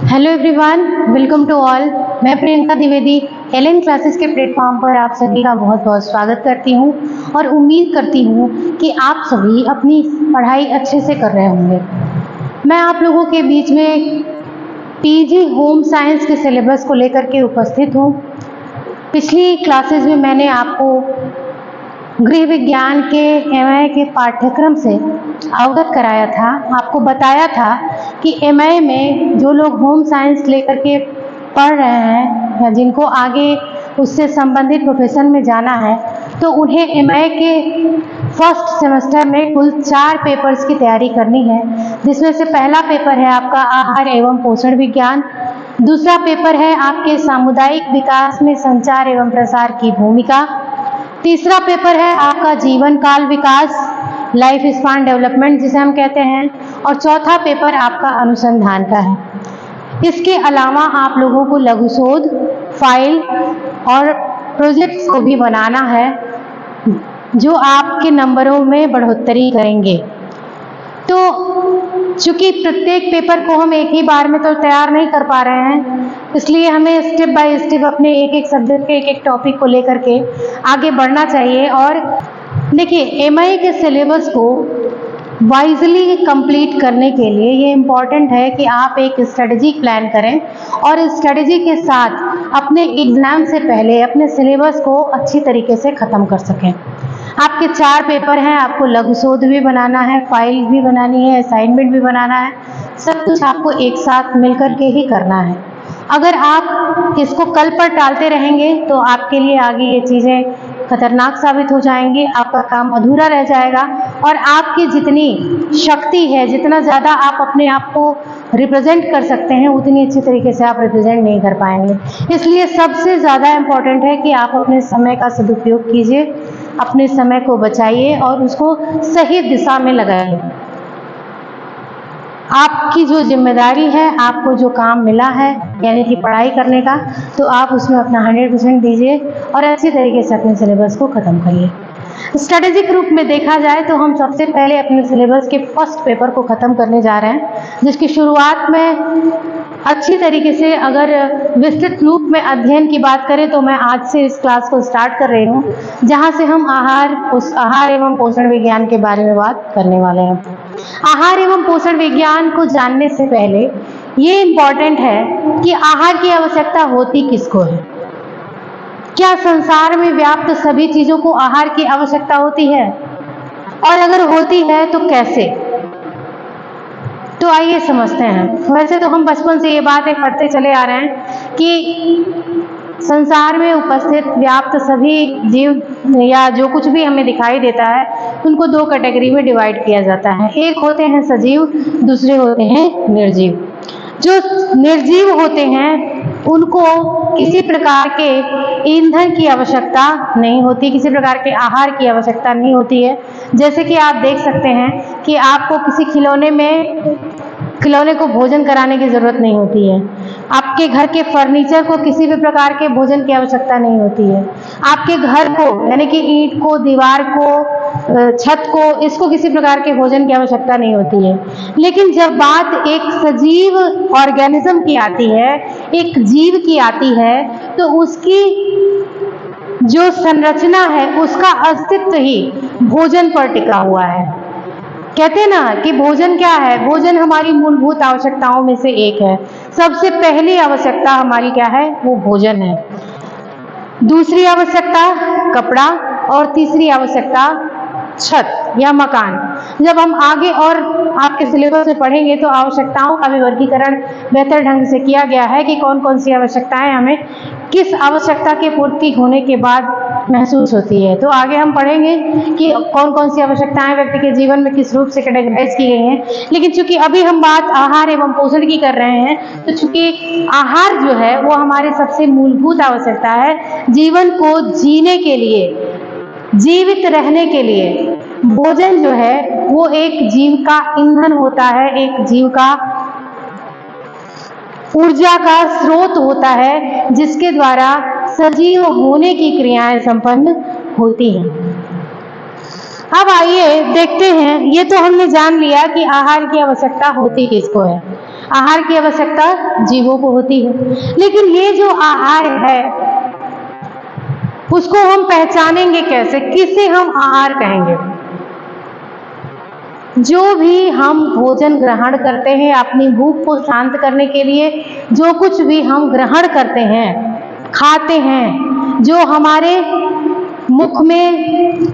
Hello everyone, welcome to all. मैं Priyanka Dwivedi LN classes के platform पर आप सभी का बहुत बहुत स्वागत करती हूं और उम्मीद करती हूं कि आप सभी अपनी पढ़ाई अच्छे से कर रहे होंगे। मैं आप लोगों के बीच में पीजी होम साइंस के सिलेबस को लेकर के उपस्थित हूं। पिछली क्लासेस में मैंने आपको गृह विज्ञान के एमए के पाठ्यक्रम से अवगत कराया था। आपको बताया था कि एमए में जो लोग होम साइंस लेकर के पढ़ रहे हैं या जिनको आगे उससे संबंधित प्रोफेशन में जाना है, तो उन्हें एमए के फर्स्ट सेमेस्टर में कुल 4 पेपर्स की तैयारी करनी है, जिसमें से पहला पेपर है आपका आहार एवं पोषण विज्ञान, दूसरा पेपर है आपके सामुदायिक विकास में संचार एवं प्रसार की भूमिका, तीसरा पेपर है आपका जीवन काल विकास, लाइफ स्पान डेवलपमेंट जिसे हम कहते हैं, और चौथा पेपर आपका अनुसंधान का है। इसके अलावा आप लोगों को लघु शोध, फाइल और प्रोजेक्ट्स को भी बनाना है, जो आपके नंबरों में बढ़ोतरी करेंगे। तो चूंकि प्रत्येक पेपर को हम एक ही बार में तो तैयार नहीं कर पा रहे हैं, इसलिए हमें स्टेप बाय स्टेप अपने एक एक सब्जेक्ट के एक एक टॉपिक को लेकर के आगे बढ़ना चाहिए। और देखिए, एमआई के सिलेबस को वाइजली कंप्लीट करने के लिए ये इम्पॉर्टेंट है कि आप एक स्ट्रेटेजिक प्लान करें और इस स्ट्रेटेजी के साथ अपने एग्जाम से पहले अपने सिलेबस को अच्छी तरीके से ख़त्म कर सकें। आपके 4 पेपर हैं, आपको लघु शोध भी बनाना है, फाइल भी बनानी है, असाइनमेंट भी बनाना है, सब कुछ आपको एक साथ मिलकर के ही करना है। अगर आप इसको कल पर टालते रहेंगे तो आपके लिए आगे ये चीज़ें खतरनाक साबित हो जाएंगी, आपका काम अधूरा रह जाएगा और आपकी जितनी शक्ति है, जितना ज़्यादा आप अपने आप को रिप्रेजेंट कर सकते हैं, उतनी अच्छी तरीके से आप रिप्रेजेंट नहीं कर पाएंगे। इसलिए सबसे ज़्यादा इम्पॉर्टेंट है कि आप अपने समय का सदुपयोग कीजिए, अपने समय को बचाइए और उसको सही दिशा में लगाइए। आपकी जो जिम्मेदारी है, आपको जो काम मिला है यानी कि पढ़ाई करने का, तो आप उसमें अपना 100% दीजिए और अच्छी तरीके से अपने सिलेबस को ख़त्म करिए। स्ट्रेटेजिक रूप में देखा जाए तो हम सबसे पहले अपने सिलेबस के फर्स्ट पेपर को ख़त्म करने जा रहे हैं, जिसकी शुरुआत में अच्छी तरीके से अगर विस्तृत रूप में अध्ययन की बात करें तो मैं आज से इस क्लास को स्टार्ट कर रही हूँ, जहाँ से हम आहार एवं पोषण विज्ञान के बारे में बात करने वाले हैं। आहार एवं पोषण विज्ञान को जानने से पहले ये इम्पॉर्टेंट है कि आहार की आवश्यकता होती किसको है। क्या संसार में व्याप्त सभी चीजों को आहार की आवश्यकता होती है, और अगर होती है तो कैसे? तो आइए समझते हैं। वैसे तो हम बचपन से ये बातें पढ़ते चले आ रहे हैं कि संसार में उपस्थित व्याप्त सभी जीव या जो कुछ भी हमें दिखाई देता है, उनको 2 कैटेगरी में डिवाइड किया जाता है। एक होते हैं सजीव, दूसरे होते हैं निर्जीव। जो निर्जीव होते हैं उनको किसी प्रकार के ईंधन की आवश्यकता नहीं होती, किसी प्रकार के आहार की आवश्यकता नहीं होती है। जैसे कि आप देख सकते हैं कि आपको किसी खिलौने को भोजन कराने की ज़रूरत नहीं होती है, आपके घर के फर्नीचर को किसी भी प्रकार के भोजन की आवश्यकता नहीं होती है, आपके घर को यानी कि ईंट को, दीवार को, छत को, इसको किसी प्रकार के भोजन की आवश्यकता नहीं होती है। लेकिन जब बात एक सजीव ऑर्गेनिज्म की आती है, एक जीव की आती है, तो उसकी जो संरचना है, उसका अस्तित्व ही भोजन पर टिका हुआ है। कहते हैं ना कि भोजन क्या है? भोजन हमारी मूलभूत आवश्यकताओं में से एक है। सबसे पहली आवश्यकता हमारी क्या है? वो भोजन है। दूसरी आवश्यकता कपड़ा और तीसरी आवश्यकता छत या मकान। जब हम आगे और आपके सिलेबस में पढ़ेंगे तो आवश्यकताओं का भी वर्गीकरण बेहतर ढंग से किया गया है कि कौन कौन सी आवश्यकताएं हमें किस आवश्यकता के पूर्ति होने के बाद महसूस होती है। तो आगे हम पढ़ेंगे कि कौन कौन सी आवश्यकताएं व्यक्ति के जीवन में किस रूप से कैटेगराइज की गई हैं। लेकिन चूंकि अभी हम बात आहार एवं पोषण की कर रहे हैं, तो चूंकि आहार जो है वो हमारी सबसे मूलभूत आवश्यकता है। जीवन को जीने के लिए, जीवित रहने के लिए भोजन जो है वो एक जीव का ईंधन होता है, एक जीव का ऊर्जा का स्रोत होता है, जिसके द्वारा सजीव होने की क्रियाएं संपन्न होती हैं। अब आइए देखते हैं, ये तो हमने जान लिया कि आहार की आवश्यकता होती किसको है। आहार की आवश्यकता जीवों को होती है, लेकिन ये जो आहार है उसको हम पहचानेंगे कैसे, किसे हम आहार कहेंगे? जो भी हम भोजन ग्रहण करते हैं अपनी भूख को शांत करने के लिए, जो कुछ भी हम ग्रहण करते हैं, खाते हैं, जो हमारे मुख में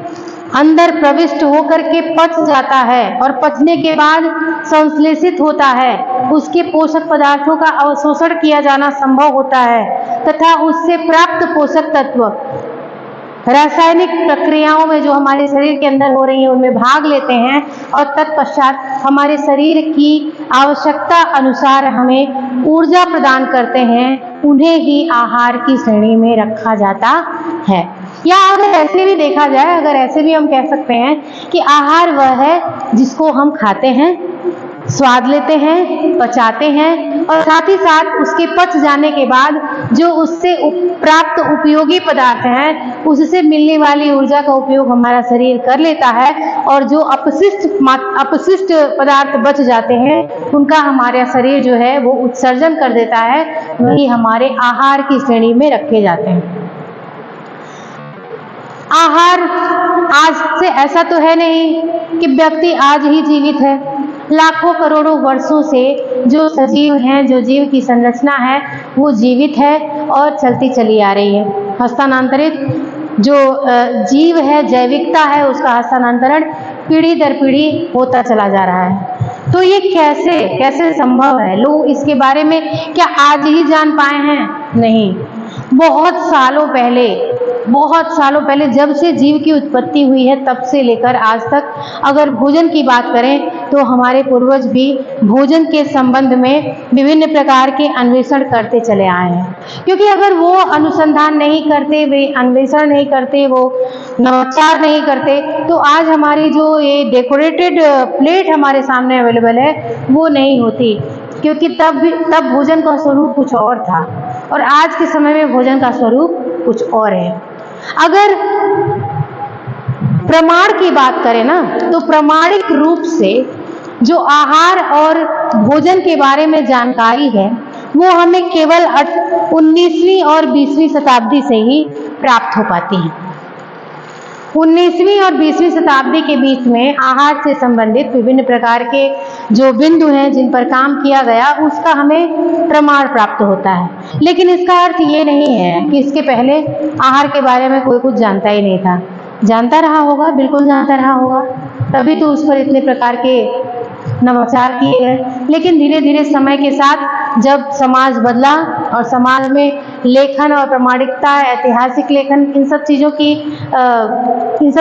अंदर प्रविष्ट होकर के पच जाता है और पचने के बाद संश्लेषित होता है, उसके पोषक पदार्थों का अवशोषण किया जाना संभव होता है तथा उससे प्राप्त पोषक तत्व रासायनिक प्रक्रियाओं में जो हमारे शरीर के अंदर हो रही है उनमें भाग लेते हैं और तत्पश्चात हमारे शरीर की आवश्यकता अनुसार हमें ऊर्जा प्रदान करते हैं, उन्हें ही आहार की श्रेणी में रखा जाता है। या अगर ऐसे भी देखा जाए, अगर ऐसे भी हम कह सकते हैं कि आहार वह है जिसको हम खाते हैं, स्वाद लेते हैं, पचाते हैं और साथ ही साथ उसके पच जाने के बाद जो उससे प्राप्त उपयोगी पदार्थ हैं उससे मिलने वाली ऊर्जा का उपयोग हमारा शरीर कर लेता है और जो अपशिष्ट पदार्थ बच जाते हैं उनका हमारा शरीर जो है वो उत्सर्जन कर देता है, वही हमारे आहार की श्रेणी में रखे जाते हैं। आहार आज से ऐसा तो है नहीं कि व्यक्ति आज ही जीवित है, लाखों करोड़ों वर्षों से जो सजीव हैं, जो जीव की संरचना है वो जीवित है और चलती चली आ रही है। हस्तांतरित जो जीव है, जैविकता है, उसका हस्तांतरण पीढ़ी दर पीढ़ी होता चला जा रहा है। तो ये कैसे संभव है? लोग इसके बारे में क्या आज ही जान पाए हैं? नहीं, बहुत सालों पहले जब से जीव की उत्पत्ति हुई है तब से लेकर आज तक अगर भोजन की बात करें तो हमारे पूर्वज भी भोजन के संबंध में विभिन्न प्रकार के अन्वेषण करते चले आए हैं। क्योंकि अगर वो अनुसंधान नहीं करते, वे अन्वेषण नहीं करते, वो नवाचार नहीं करते तो आज हमारी जो ये डेकोरेटेड प्लेट हमारे सामने अवेलेबल है वो नहीं होती। क्योंकि तब भोजन का स्वरूप कुछ और था और आज के समय में भोजन का स्वरूप कुछ और है। अगर प्रमाण की बात करें ना तो प्रामाणिक रूप से जो आहार और भोजन के बारे में जानकारी है वो हमें केवल 19वीं और 20वीं शताब्दी से ही प्राप्त हो पाती है। 19वीं और 20वीं शताब्दी के बीच में आहार से संबंधित विभिन्न प्रकार के जो बिंदु हैं जिन पर काम किया गया उसका हमें प्रमाण प्राप्त होता है। लेकिन इसका अर्थ ये नहीं है कि इसके पहले आहार के बारे में कोई कुछ जानता ही नहीं था। जानता रहा होगा, बिल्कुल जानता रहा होगा, तभी तो उस पर इतने प्रकार के नवाचार किए गए। लेकिन धीरे धीरे समय के साथ जब समाज बदला और समाज में लेखन और प्रामाणिकता, ऐतिहासिक लेखन, इन सब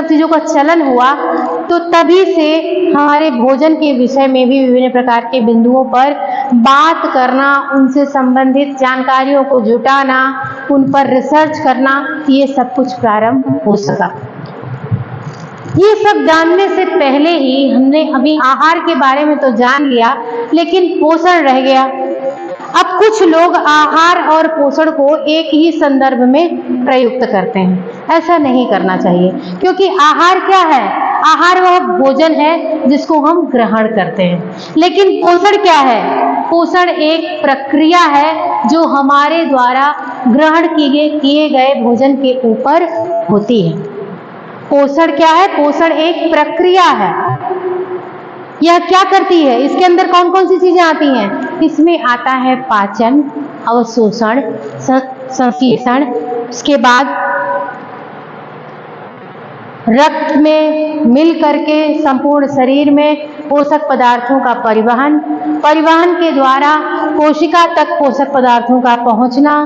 चीज़ों का चलन हुआ तो तभी से हमारे भोजन के विषय में भी विभिन्न प्रकार के बिंदुओं पर बात करना, उनसे संबंधित जानकारियों को जुटाना, उन पर रिसर्च करना, ये सब कुछ प्रारंभ हो सका। ये सब जानने से पहले ही हमने अभी आहार के बारे में तो जान लिया लेकिन पोषण रह गया। अब कुछ लोग आहार और पोषण को एक ही संदर्भ में प्रयुक्त करते हैं। ऐसा नहीं करना चाहिए, क्योंकि आहार क्या है? आहार वह भोजन है जिसको हम ग्रहण करते हैं। लेकिन पोषण क्या है? पोषण एक प्रक्रिया है जो हमारे द्वारा ग्रहण किए गए भोजन के ऊपर होती है। पोषण क्या है? पोषण एक प्रक्रिया है। यह क्या करती है? इसके अंदर कौन कौन सी चीजें आती हैं? इसमें आता है पाचन, अवशोषण, संश्लेषण, उसके बाद रक्त में मिल करके संपूर्ण शरीर में पोषक पदार्थों का परिवहन के द्वारा कोशिका तक पोषक पदार्थों का पहुंचना,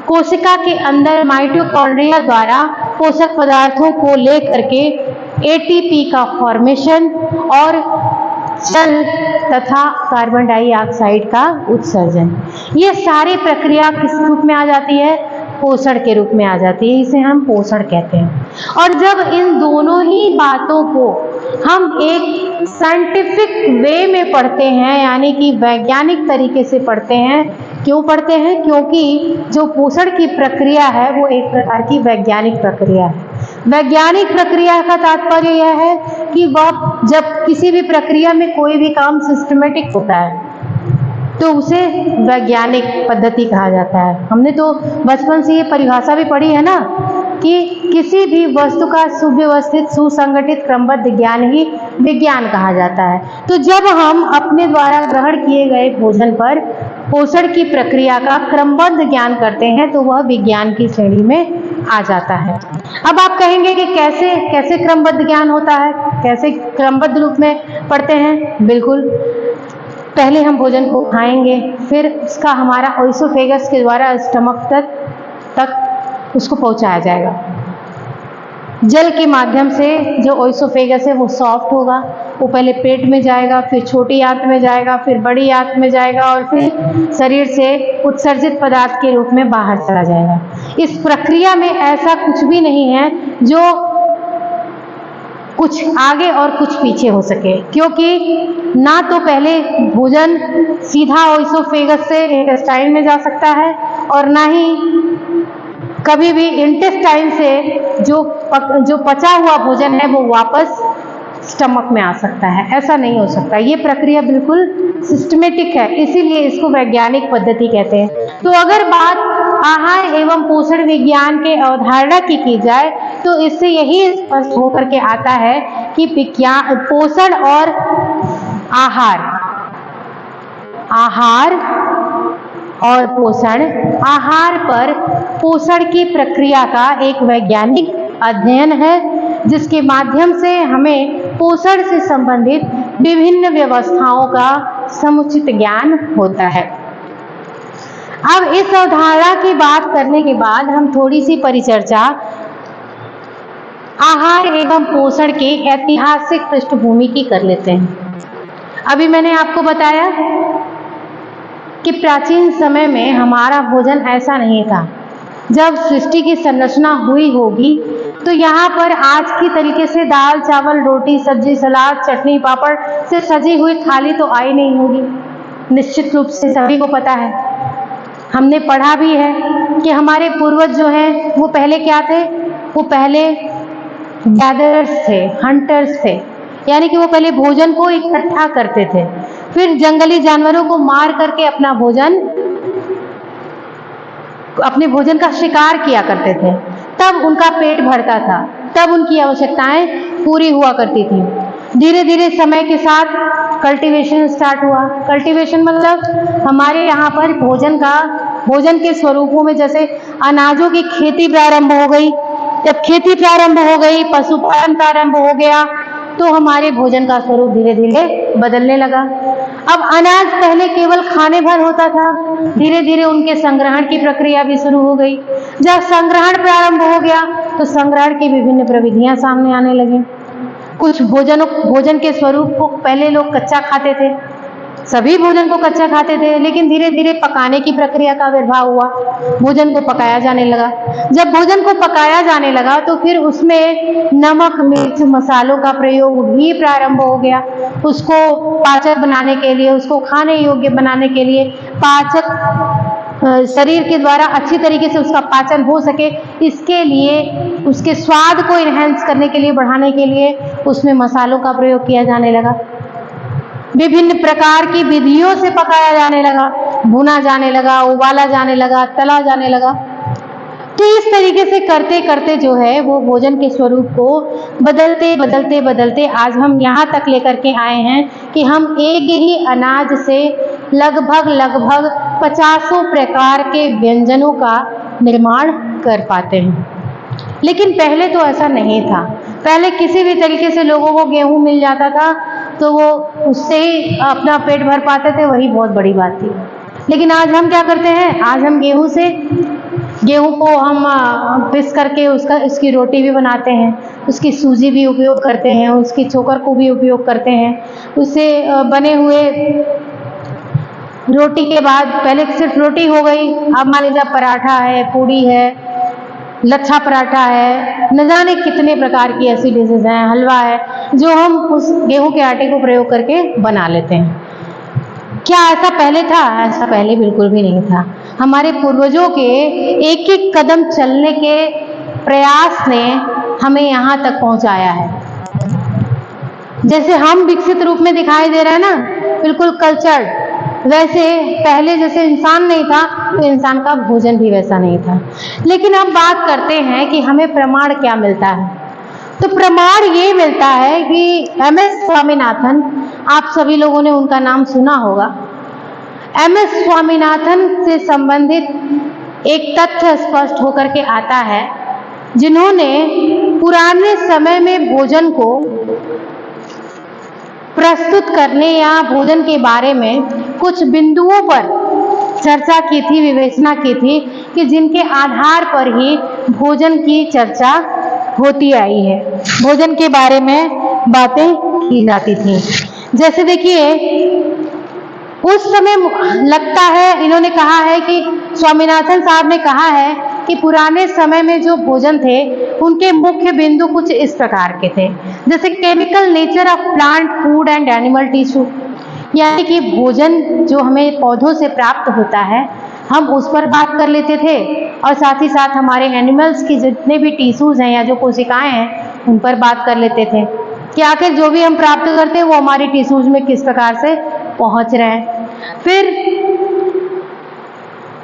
कोशिका के अंदर माइटोकॉन्ड्रिया द्वारा पोषक पदार्थों को लेकर के एटीपी का फॉर्मेशन और जल तथा कार्बन डाइऑक्साइड का उत्सर्जन। ये सारी प्रक्रिया किस रूप में आ जाती है? पोषण के रूप में आ जाती है। इसे हम पोषण कहते हैं। और जब इन दोनों ही बातों को हम एक साइंटिफिक वे में पढ़ते हैं, यानी कि वैज्ञानिक तरीके से पढ़ते हैं। क्यों पढ़ते हैं? क्योंकि जो पोषण की प्रक्रिया है वो एक प्रकार की वैज्ञानिक प्रक्रिया है। वैज्ञानिक प्रक्रिया का तात्पर्य यह है कि वह जब किसी भी प्रक्रिया में कोई भी काम सिस्टमेटिक होता है तो उसे वैज्ञानिक पद्धति कहा जाता है। हमने तो बचपन से ये परिभाषा भी पढ़ी है ना कि किसी भी वस्तु का सुव्यवस्थित सुसंगठित क्रमबद्ध ज्ञान ही विज्ञान कहा जाता है। तो जब हम अपने द्वारा ग्रहण किए गए भोजन पर पोषण की प्रक्रिया का क्रमबद्ध ज्ञान करते हैं तो वह विज्ञान की श्रेणी में आ जाता है। अब आप कहेंगे कि कैसे कैसे क्रमबद्ध ज्ञान होता है, कैसे क्रमबद्ध रूप में पढ़ते हैं। बिल्कुल, पहले हम भोजन को खाएंगे, फिर उसका हमारा ओइसोफेगस के द्वारा स्टमक तक उसको पहुंचाया जाएगा। जल के माध्यम से जो ओइसोफेगस है वो सॉफ्ट होगा, वो पहले पेट में जाएगा, फिर छोटी आंत में जाएगा, फिर बड़ी आंत में जाएगा और फिर शरीर से उत्सर्जित पदार्थ के रूप में बाहर चला जाएगा। इस प्रक्रिया में ऐसा कुछ भी नहीं है जो कुछ आगे और कुछ पीछे हो सके, क्योंकि ना तो पहले भोजन सीधा ओइसोफेगस से इंटेस्टाइन में जा सकता है और ना ही कभी भी इंटेस्टाइन से जो पचा हुआ भोजन है वो वापस स्टमक में आ सकता है। ऐसा नहीं हो सकता। ये प्रक्रिया बिल्कुल सिस्टमेटिक है, इसीलिए इसको वैज्ञानिक पद्धति कहते हैं। तो अगर बात आहार एवं पोषण विज्ञान के अवधारणा की जाए तो इससे यही स्पष्ट होकर के आता है कि विज्ञान पोषण और आहार और पोषण, आहार पर पोषण की प्रक्रिया का एक वैज्ञानिक अध्ययन है जिसके माध्यम से हमें पोषण से संबंधित विभिन्न व्यवस्थाओं का समुचित ज्ञान होता है। अब इस अवधारणा की बात करने के बाद हम थोड़ी सी परिचर्चा आहार एवं पोषण के ऐतिहासिक पृष्ठभूमि की कर लेते हैं। अभी मैंने आपको बताया कि प्राचीन समय में हमारा भोजन ऐसा नहीं था। जब सृष्टि की संरचना हुई होगी तो यहाँ पर आज की तरीके से दाल चावल रोटी सब्जी सलाद चटनी पापड़ से सजी हुई थाली तो आई नहीं होगी। निश्चित रूप से सभी को पता है, हमने पढ़ा भी है कि हमारे पूर्वज जो हैं वो पहले क्या थे, वो पहले गैदरर्स थे, हंटर्स थे, यानी कि वो पहले भोजन को इकट्ठा करते थे, फिर जंगली जानवरों को मार करके अपने भोजन का शिकार किया करते थे। तब उनका पेट भरता था, तब उनकी आवश्यकताएं पूरी हुआ करती थी। धीरे धीरे समय के साथ कल्टीवेशन स्टार्ट हुआ। कल्टीवेशन मतलब हमारे यहाँ पर भोजन के स्वरूपों में जैसे अनाजों की खेती प्रारंभ हो गई। जब खेती प्रारंभ हो गई, पशुपालन प्रारंभ हो गया, तो हमारे भोजन का स्वरूप धीरे धीरे बदलने लगा। अब अनाज पहले केवल खाने भर होता था, धीरे धीरे उनके संग्रहण की प्रक्रिया भी शुरू हो गई। जब संग्रहण प्रारंभ हो गया तो संग्रहण की विभिन्न प्रविधियां सामने आने लगी। कुछ भोजन के स्वरूप को पहले लोग कच्चा खाते थे, सभी भोजन को कच्चा खाते थे, लेकिन धीरे धीरे पकाने की प्रक्रिया का आविर्भाव हुआ, भोजन को पकाया जाने लगा। जब भोजन को पकाया जाने लगा तो फिर उसमें नमक मिर्च मसालों का प्रयोग भी प्रारंभ हो गया। उसको पाचक बनाने के लिए, उसको खाने योग्य बनाने के लिए, शरीर के द्वारा अच्छी तरीके से उसका पाचन हो सके, इसके लिए उसके स्वाद को इनहेंस करने के लिए, बढ़ाने के लिए उसमें मसालों का प्रयोग किया जाने लगा। विभिन्न प्रकार की विधियों से पकाया जाने लगा, भुना जाने लगा, उबाला जाने लगा, तला जाने लगा। तो इस तरीके से करते करते जो है वो भोजन के स्वरूप को बदलते आज हम यहाँ तक लेकर के आए हैं कि हम एक ही अनाज से लगभग 50 प्रकार के व्यंजनों का निर्माण कर पाते हैं। लेकिन पहले तो ऐसा नहीं था। पहले किसी भी तरीके से लोगों को गेहूं मिल जाता था तो वो उससे ही अपना पेट भर पाते थे, वही बहुत बड़ी बात थी। लेकिन आज हम क्या करते हैं, आज हम गेहूं को हम पिस करके उसकी रोटी भी बनाते हैं, उसकी सूजी भी उपयोग करते हैं, उसकी चोकर को भी उपयोग करते हैं। उससे बने हुए रोटी के बाद पहले सिर्फ रोटी हो गई, अब मान लीजिए पराठा है, पूड़ी है, लच्छा पराठा है, न जाने कितने प्रकार की ऐसी डिशेज हैं, हलवा है, जो हम उस गेहूं के आटे को प्रयोग करके बना लेते हैं। क्या ऐसा पहले था? ऐसा पहले बिल्कुल भी नहीं था। हमारे पूर्वजों के एक एक कदम चलने के प्रयास ने हमें यहाँ तक पहुँचाया है। जैसे हम विकसित रूप में दिखाई दे रहे हैं ना, बिल्कुल कल्चर्ड, वैसे पहले जैसे इंसान नहीं था तो इंसान का भोजन भी वैसा नहीं था। लेकिन अब बात करते हैं कि हमें प्रमाण क्या मिलता है। तो प्रमाण ये मिलता है कि एम.एस. स्वामीनाथन, आप सभी लोगों ने उनका नाम सुना होगा। एम.एस. स्वामीनाथन से संबंधित एक तथ्य स्पष्ट होकर के आता है, जिन्होंने पुराने समय में भोजन को प्रस्तुत करने या भोजन के बारे में कुछ बिंदुओं पर चर्चा की थी, विवेचना की थी कि जिनके आधार पर ही भोजन की चर्चा होती आई है, भोजन के बारे में बातें की जाती थी। जैसे देखिए, उस समय लगता है, इन्होंने कहा है कि स्वामीनाथन साहब ने कहा है कि पुराने समय में जो भोजन थे उनके मुख्य बिंदु कुछ इस प्रकार के थे, जैसे chemical nature of plant food and animal tissue, यानी कि भोजन जो हमें पौधों से प्राप्त होता है हम उस पर बात कर लेते थे, और साथ ही साथ हमारे एनिमल्स की जितने भी टिश्यूज हैं या जो कोशिकाएं हैं उन पर बात कर लेते थे कि आखिर जो भी हम प्राप्त करते हैं वो हमारी टिश्यूज में किस प्रकार से पहुंच रहे हैं। फिर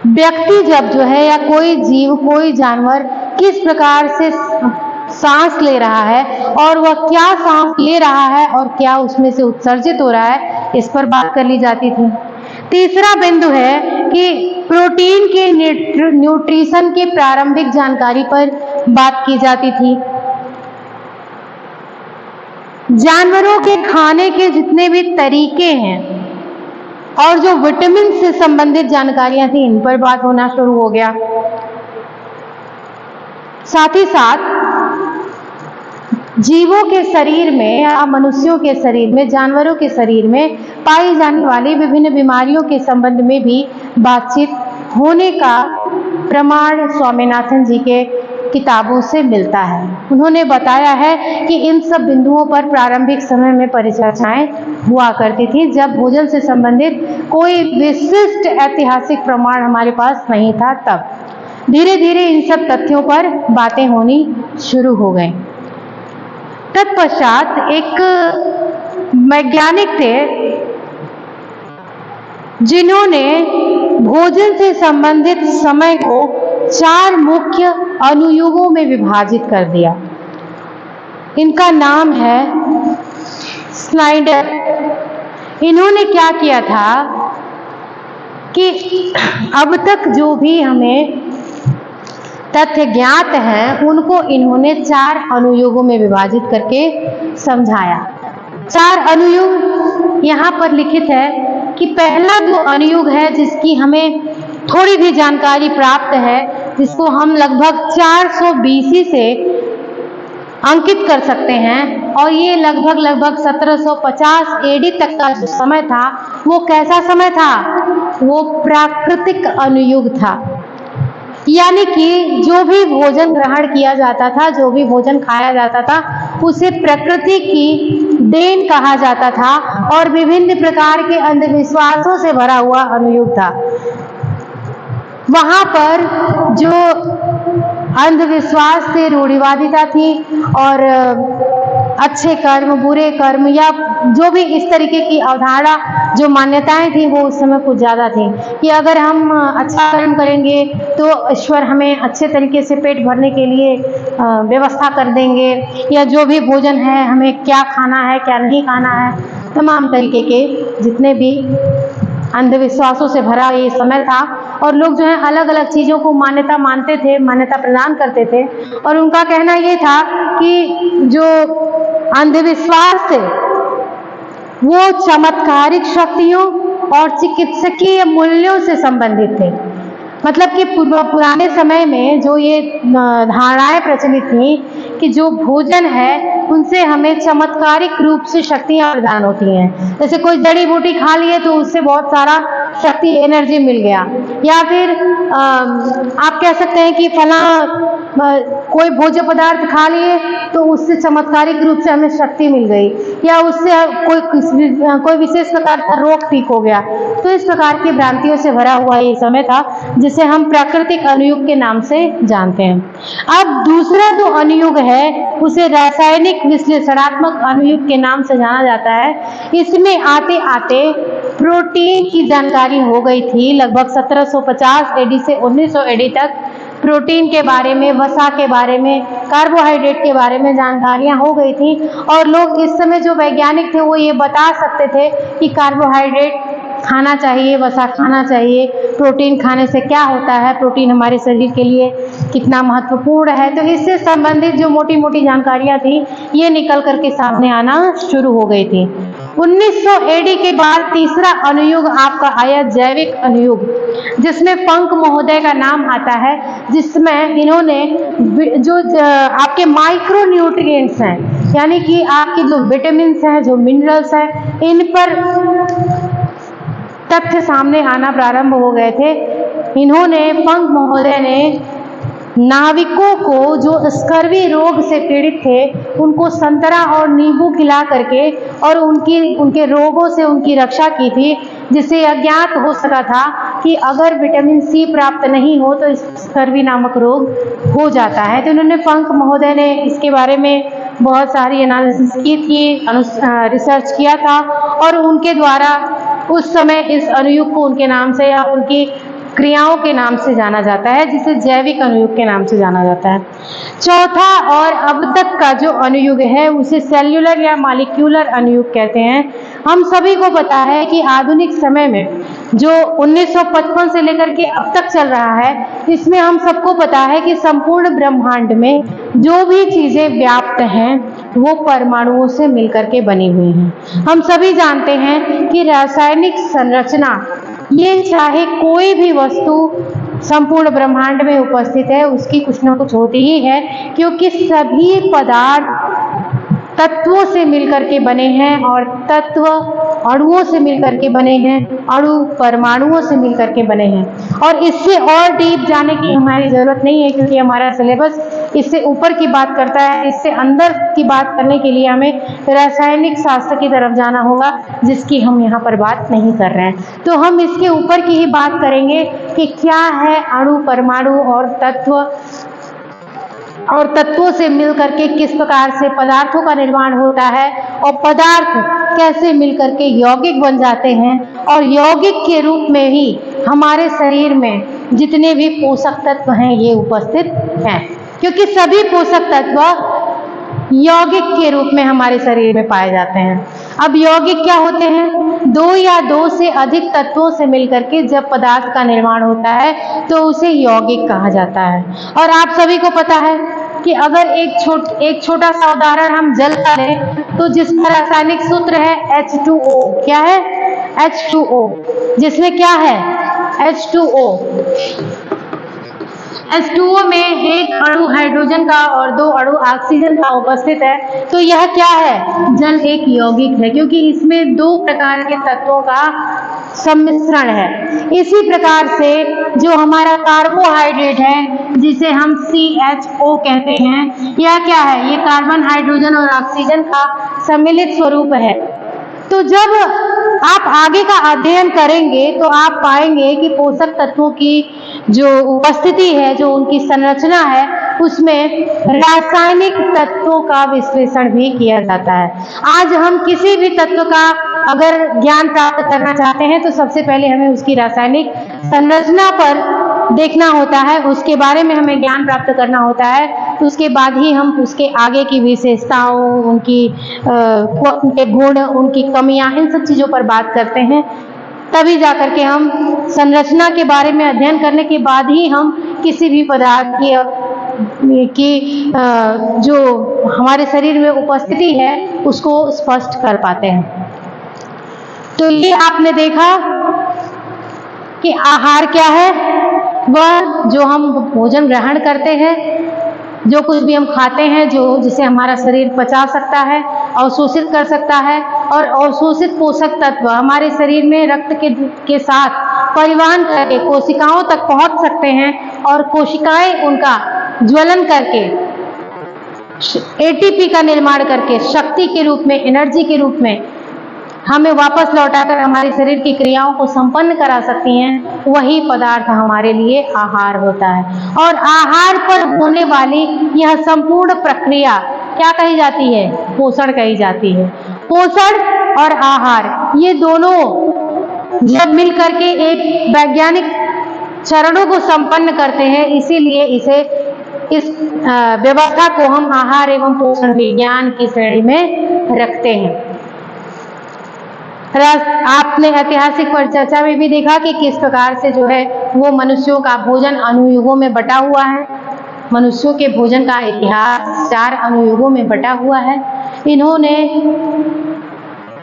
व्यक्ति जब जो है या कोई जीव, कोई जानवर किस प्रकार से सांस ले रहा है और वह क्या सांस ले रहा है और क्या उसमें से उत्सर्जित हो रहा है, इस पर बात कर ली जाती थी। तीसरा बिंदु है कि प्रोटीन के न्यूट्रिशन की प्रारंभिक जानकारी पर बात की जाती थी। जानवरों के खाने के जितने भी तरीके हैं और जो विटामिन से संबंधित जानकारियां थी, इन पर बात होना शुरू हो गया। साथ ही साथ जीवों के शरीर में या मनुष्यों के शरीर में, जानवरों के शरीर में पाई जाने वाली विभिन्न बीमारियों के संबंध में भी बातचीत होने का प्रमाण स्वामीनाथन जी के किताबों से मिलता है। उन्होंने बताया है कि इन सब बिंदुओं पर प्रारंभिक समय में परिचर्चाएं हुआ करती थी, जब भोजन से संबंधित कोई विशिष्ट ऐतिहासिक प्रमाण हमारे पास नहीं था। तब धीरे धीरे इन सब तथ्यों पर बातें होनी शुरू हो गई। तत्पश्चात एक वैज्ञानिक थे जिन्होंने भोजन से संबंधित समय को 4 मुख्य अनुयुगों में विभाजित कर दिया। इनका नाम है स्नाइडर। इन्होंने क्या किया था कि अब तक जो भी हमें तथ्य ज्ञात हैं उनको इन्होंने 4 अनुयुगों में विभाजित करके समझाया। 4 अनुयुग यहाँ पर लिखित है कि पहला जो अनुयुग है जिसकी हमें थोड़ी भी जानकारी प्राप्त है, जिसको हम लगभग 400 BC से अंकित कर सकते हैं, और ये लगभग 1750 AD तक का जो समय था वो कैसा समय था? वो प्राकृतिक अनुयुग था। यानी कि जो भी भोजन ग्रहण किया जाता था, जो भी भोजन खाया जाता था, उसे प्रकृति की देन कहा जाता था और विभिन्न प्रकार के अंधविश्वासों से भरा हुआ अनुयुग था। वहां पर जो अंधविश्वास से रूढ़िवादिता थी और अच्छे कर्म, बुरे कर्म या जो भी इस तरीके की अवधारणा, जो मान्यताएं थी, वो उस समय कुछ ज़्यादा थी कि अगर हम अच्छा कर्म करेंगे तो ईश्वर हमें अच्छे तरीके से पेट भरने के लिए व्यवस्था कर देंगे, या जो भी भोजन है हमें क्या खाना है क्या नहीं खाना है, तमाम तरीके के जितने भी अंधविश्वासों से भरा ये समय था। और लोग जो है अलग अलग चीज़ों को मान्यता मानते थे, मान्यता प्रदान करते थे, और उनका कहना ये था कि जो अंधविश्वास थे वो चमत्कारिक शक्तियों और चिकित्सकीय मूल्यों से संबंधित थे। मतलब कि पुराने समय में जो ये धारणाएं प्रचलित थी कि जो भोजन है उनसे हमें चमत्कारिक रूप से शक्तियां प्रदान होती हैं। जैसे कोई जड़ी बूटी खा लिए तो उससे बहुत सारा शक्ति, एनर्जी मिल गया, या फिर आप कह सकते हैं कि फला कोई भोज्य पदार्थ खा लिए तो उससे चमत्कारिक रूप से हमें शक्ति मिल गई, या उससे कोई विशेष प्रकार का रोग ठीक हो गया। तो इस प्रकार की भ्रांतियों से भरा हुआ ये समय था जिसे हम प्राकृतिक अनुयुग के नाम से जानते हैं। अब दूसरा जो अनुयुग है उसे रासायनिक विश्लेषणात्मक अनुयुग के नाम से जाना जाता है। इसमें आते आते प्रोटीन की जानकारी हो गई थी। लगभग 1750 एडी से 1900 एडी तक प्रोटीन के बारे में, वसा के बारे में, कार्बोहाइड्रेट के बारे में जानकारियां हो गई थी और लोग इस समय जो वैज्ञानिक थे वो ये बता सकते थे कि कार्बोहाइड्रेट खाना चाहिए, वसा खाना चाहिए, प्रोटीन खाने से क्या होता है, प्रोटीन हमारे शरीर के लिए कितना महत्वपूर्ण है। तो इससे संबंधित जो मोटी मोटी जानकारियां थी ये निकल करके सामने आना शुरू हो गई थी। 1900 एडी के बाद तीसरा अनुयुग आपका आया, जैविक अनुयुग, जिसमें फंक महोदय का नाम आता है, जिसमें इन्होंने जो आपके माइक्रो न्यूट्रिएंट्स हैं, यानी कि आपके जो विटामिन हैं, जो मिनरल्स हैं, इन पर तथ्य सामने आना प्रारंभ हो गए थे। इन्होंने, फंक महोदय ने नाविकों को जो स्कर्वी रोग से पीड़ित थे उनको संतरा और नींबू खिला करके और उनके रोगों से उनकी रक्षा की थी, जिससे अज्ञात हो सका था कि अगर विटामिन सी प्राप्त नहीं हो तो स्कर्वी नामक रोग हो जाता है। तो इन्होंने, फंक महोदय ने इसके बारे में बहुत सारी एनालिसिस की थी, रिसर्च किया था और उनके द्वारा उस समय इस अनुयुग को उनके नाम से या उनकी क्रियाओं के नाम से जाना जाता है, जिसे जैविक अनुयुग के नाम से जाना जाता है। चौथा और अब तक का जो अनुयुग है उसे सेल्युलर या मॉलिक्यूलर अनुयुग कहते हैं। हम सभी को पता है कि आधुनिक समय में जो 1955 से लेकर के अब तक चल रहा है, इसमें हम सबको पता है कि संपूर्ण ब्रह्मांड में जो भी चीजें व्याप्त हैं वो परमाणुओं से मिलकर के बनी हुई हैं। हम सभी जानते हैं कि रासायनिक संरचना, ये चाहे कोई भी वस्तु संपूर्ण ब्रह्मांड में उपस्थित है उसकी कुछ ना कुछ होती ही है, क्योंकि सभी पदार्थ तत्वों से मिलकर के बने हैं और तत्व अणुओं से मिलकर के बने हैं, अणु परमाणुओं से मिलकर के बने हैं। और इससे और डीप जाने की हमारी जरूरत नहीं है, क्योंकि हमारा सिलेबस इससे ऊपर की बात करता है। इससे अंदर की बात करने के लिए हमें रासायनिक शास्त्र की तरफ जाना होगा, जिसकी हम यहाँ पर बात नहीं कर रहे हैं। तो हम इसके ऊपर की ही बात करेंगे कि क्या है अणु, परमाणु और तत्व, और तत्वों से मिलकर के किस प्रकार से पदार्थों का निर्माण होता है और पदार्थ कैसे मिलकर के यौगिक बन जाते हैं, और यौगिक के रूप में ही हमारे शरीर में जितने भी पोषक तत्व हैं ये उपस्थित हैं, क्योंकि सभी पोषक तत्व यौगिक के रूप में हमारे शरीर में पाए जाते हैं। अब यौगिक क्या होते हैं? दो या दो से अधिक तत्वों से मिलकर के जब पदार्थ का निर्माण होता है तो उसे यौगिक कहा जाता है। और आप सभी को पता है कि अगर एक छोटा सा उदाहरण हम जल का लें तो जिसका रासायनिक सूत्र है H2O। क्या है? H2O, जिसमें क्या है? H2O। H2O में एक अणु हाइड्रोजन का और दो अणु ऑक्सीजन का उपस्थित है, तो यह क्या है? जल एक यौगिक है, क्योंकि इसमें दो प्रकार के तत्वों का सम्मिश्रण है। इसी प्रकार से जो हमारा कार्बोहाइड्रेट है, जिसे हम CHO कहते हैं, यह क्या है? ये कार्बन, हाइड्रोजन और ऑक्सीजन का सम्मिलित स्वरूप है। तो जब आप आगे का अध्ययन करेंगे तो आप पाएंगे कि पोषक तत्वों की जो उपस्थिति है, जो उनकी संरचना है, उसमें रासायनिक तत्वों का विश्लेषण भी किया जाता है। आज हम किसी भी तत्व का अगर ज्ञान प्राप्त करना चाहते हैं तो सबसे पहले हमें उसकी रासायनिक संरचना पर देखना होता है, उसके बारे में हमें ज्ञान प्राप्त करना होता है। तो उसके बाद ही हम उसके आगे की विशेषताओं, उनके गुण, उनकी कमियां, इन सब चीज़ों पर बात करते हैं। तभी जाकर के हम संरचना के बारे में अध्ययन करने के बाद ही हम किसी भी पदार्थ की जो हमारे शरीर में उपस्थिति है उसको स्पष्ट कर पाते हैं। तो ये आपने देखा कि आहार क्या है? वह जो हम भोजन ग्रहण करते हैं, जो कुछ भी हम खाते हैं, जिसे हमारा शरीर पचा सकता है, अवशोषित कर सकता है, और अवशोषित पोषक तत्व हमारे शरीर में रक्त के साथ परिवहन करके कोशिकाओं तक पहुंच सकते हैं, और कोशिकाएं उनका ज्वलन करके ATP का निर्माण करके शक्ति के रूप में, एनर्जी के रूप में हमें वापस लौटाकर हमारे शरीर की क्रियाओं को संपन्न करा सकती हैं। वही पदार्थ हमारे लिए आहार होता है। और आहार पर होने वाली यह संपूर्ण प्रक्रिया क्या कही जाती है? पोषण कही जाती है। पोषण और आहार, ये दोनों जब मिल करके एक वैज्ञानिक चरणों को संपन्न करते हैं, इसीलिए इस व्यवस्था को हम आहार एवं पोषण विज्ञान की श्रेणी में रखते हैं। आपने ऐतिहासिक परिचर्चा में भी देखा कि किस प्रकार से जो है वो मनुष्यों का भोजन अनुयुगों में बटा हुआ है। मनुष्यों के भोजन का इतिहास 4 अनुयुगों में बटा हुआ है। इन्होंने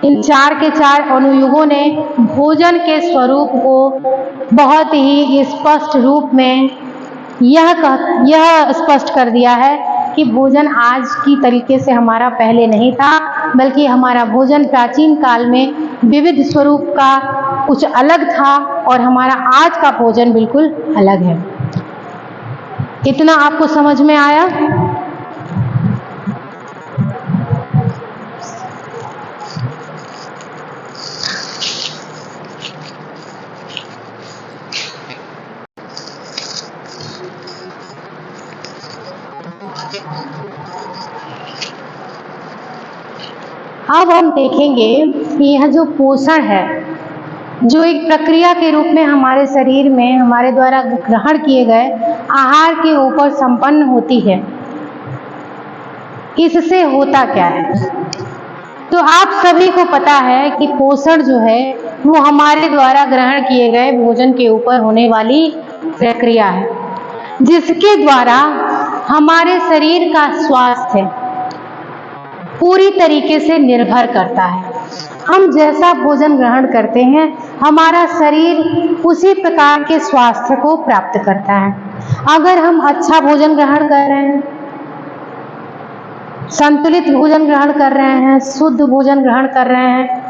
इन 4 के 4 अनुयुगों ने भोजन के स्वरूप को बहुत ही स्पष्ट रूप में यह स्पष्ट कर दिया है कि भोजन आज की तरीके से हमारा पहले नहीं था, बल्कि हमारा भोजन प्राचीन काल में विविध स्वरूप का कुछ अलग था और हमारा आज का भोजन बिल्कुल अलग है। इतना आपको समझ में आया? अब हम देखेंगे कि यह जो पोषण है, जो एक प्रक्रिया के रूप में हमारे शरीर में हमारे द्वारा ग्रहण किए गए आहार के ऊपर संपन्न होती है, इससे होता क्या है। तो आप सभी को पता है कि पोषण जो है वो हमारे द्वारा ग्रहण किए गए भोजन के ऊपर होने वाली प्रक्रिया है, जिसके द्वारा हमारे शरीर का स्वास्थ्य पूरी तरीके से निर्भर करता है। हम जैसा भोजन ग्रहण करते हैं, हमारा शरीर उसी प्रकार के स्वास्थ्य को प्राप्त करता है। अगर हम अच्छा भोजन ग्रहण कर रहे हैं, संतुलित भोजन ग्रहण कर रहे हैं, शुद्ध भोजन ग्रहण कर रहे हैं,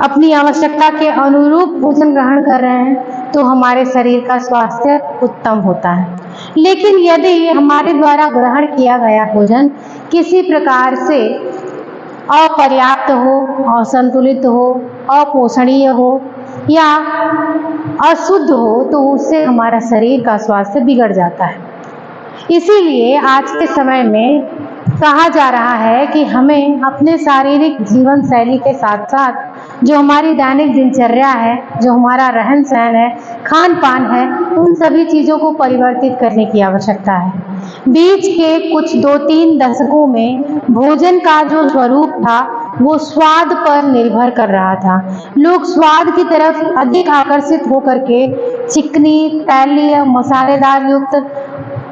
अपनी आवश्यकता के अनुरूप भोजन ग्रहण कर रहे हैं, तो हमारे शरीर का स्वास्थ्य उत्तम होता है। लेकिन यदि हमारे द्वारा ग्रहण किया गया भोजन किसी प्रकार से अपर्याप्त हो, असंतुलित हो, अपोषणीय हो या अशुद्ध हो, तो उससे हमारा शरीर का स्वास्थ्य बिगड़ जाता है। इसीलिए आज के समय में कहा जा रहा है कि हमें अपने शारीरिक जीवन शैली के साथ साथ जो हमारी दैनिक दिनचर्या है, जो हमारा रहन सहन है, खान पान है, उन सभी चीज़ों को परिवर्तित करने की आवश्यकता है। बीच के कुछ 2-3 दशकों में भोजन का जो स्वरूप था वो स्वाद पर निर्भर कर रहा था। लोग स्वाद की तरफ अधिक आकर्षित होकर के चिकनी, तैलीय, मसालेदार युक्त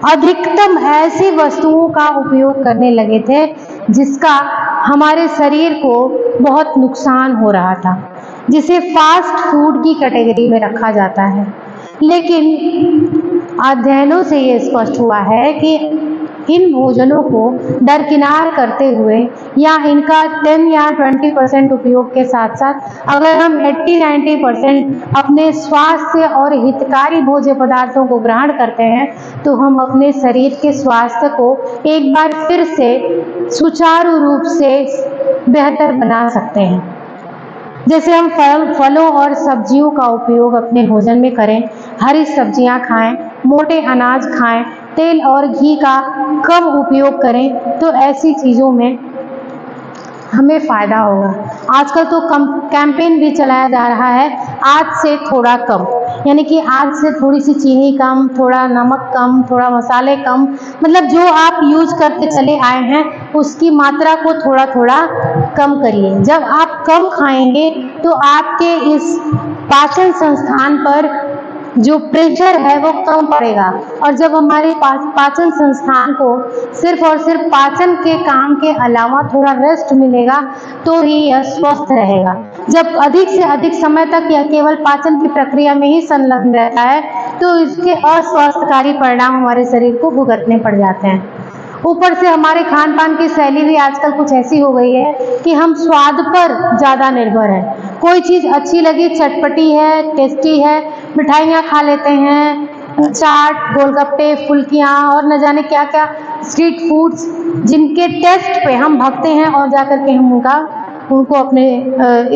अधिकतम ऐसी वस्तुओं का उपयोग करने लगे थे जिसका हमारे शरीर को बहुत नुकसान हो रहा था, जिसे फास्ट फूड की कैटेगरी में रखा जाता है। लेकिन अध्ययनों से ये स्पष्ट हुआ है कि इन भोजनों को दरकिनार करते हुए या इनका 10 या 20% उपयोग के साथ साथ अगर हम 80-90% अपने स्वास्थ्य और हितकारी भोज्य पदार्थों को ग्रहण करते हैं, तो हम अपने शरीर के स्वास्थ्य को एक बार फिर से सुचारू रूप से बेहतर बना सकते हैं। जैसे हम फलों और सब्जियों का उपयोग अपने भोजन में करें, हरी सब्जियां खाएं, मोटे अनाज खाएं, तेल और घी का कम उपयोग करें, तो ऐसी चीज़ों में हमें फ़ायदा होगा। आजकल तो कैंपेन भी चलाया जा रहा है, आज से थोड़ा कम, यानी कि आज से थोड़ी सी चीनी कम, थोड़ा नमक कम, थोड़ा मसाले कम, मतलब जो आप यूज करते चले आए हैं उसकी मात्रा को थोड़ा थोड़ा कम करिए। जब आप कम खाएंगे तो आपके इस पाचन संस्थान पर जो प्रेशर है वो कम पड़ेगा, और जब हमारे पाचन संस्थान को सिर्फ और सिर्फ पाचन के काम के अलावा थोड़ा रेस्ट मिलेगा तो ही यह स्वस्थ रहेगा। जब अधिक से अधिक समय तक यह केवल पाचन की प्रक्रिया में ही संलग्न रहता है तो इसके अस्वास्थ्यकारी परिणाम हमारे शरीर को भुगतने पड़ जाते हैं। ऊपर से हमारे खान पान की शैली भी आजकल कुछ ऐसी हो गई है कि हम स्वाद पर ज़्यादा निर्भर हैं। कोई चीज़ अच्छी लगी, चटपटी है, टेस्टी है, मिठाइयाँ खा लेते हैं, चाट, गोलगप्पे, फुल्कियाँ और न जाने क्या क्या स्ट्रीट फूड्स, जिनके टेस्ट पे हम भगते हैं और जाकर के हम उनको अपने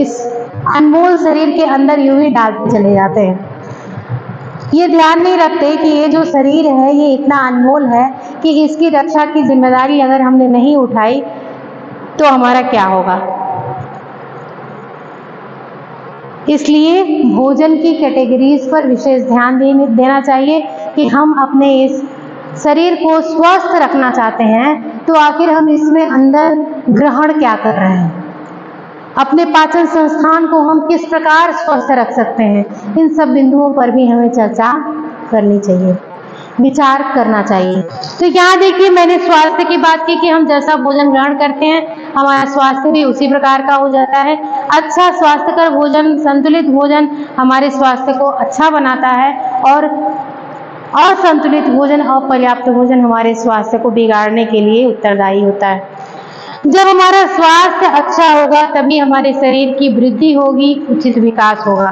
इस अनमोल शरीर के अंदर यूं ही डालते चले जाते हैं। ये ध्यान नहीं रखते कि ये जो शरीर है ये इतना अनमोल है कि इसकी रक्षा की जिम्मेदारी अगर हमने नहीं उठाई तो हमारा क्या होगा। इसलिए भोजन की कैटेगरीज पर विशेष ध्यान देना चाहिए कि हम अपने इस शरीर को स्वस्थ रखना चाहते हैं तो आखिर हम इसमें अंदर ग्रहण क्या कर रहे हैं, अपने पाचन संस्थान को हम किस प्रकार स्वस्थ रख सकते हैं, इन सब बिंदुओं पर भी हमें चर्चा करनी चाहिए, विचार करना चाहिए। तो यहाँ देखिए मैंने स्वास्थ्य की बात की कि हम जैसा भोजन ग्रहण करते हैं हमारा स्वास्थ्य भी उसी प्रकार का हो जाता है। अच्छा स्वास्थ्यकर भोजन, संतुलित भोजन हमारे स्वास्थ्य को अच्छा बनाता है और असंतुलित भोजन, अपर्याप्त भोजन हमारे स्वास्थ्य को बिगाड़ने के लिए उत्तरदायी होता है। जब हमारा स्वास्थ्य अच्छा होगा तभी हमारे शरीर की वृद्धि होगी, उचित विकास होगा।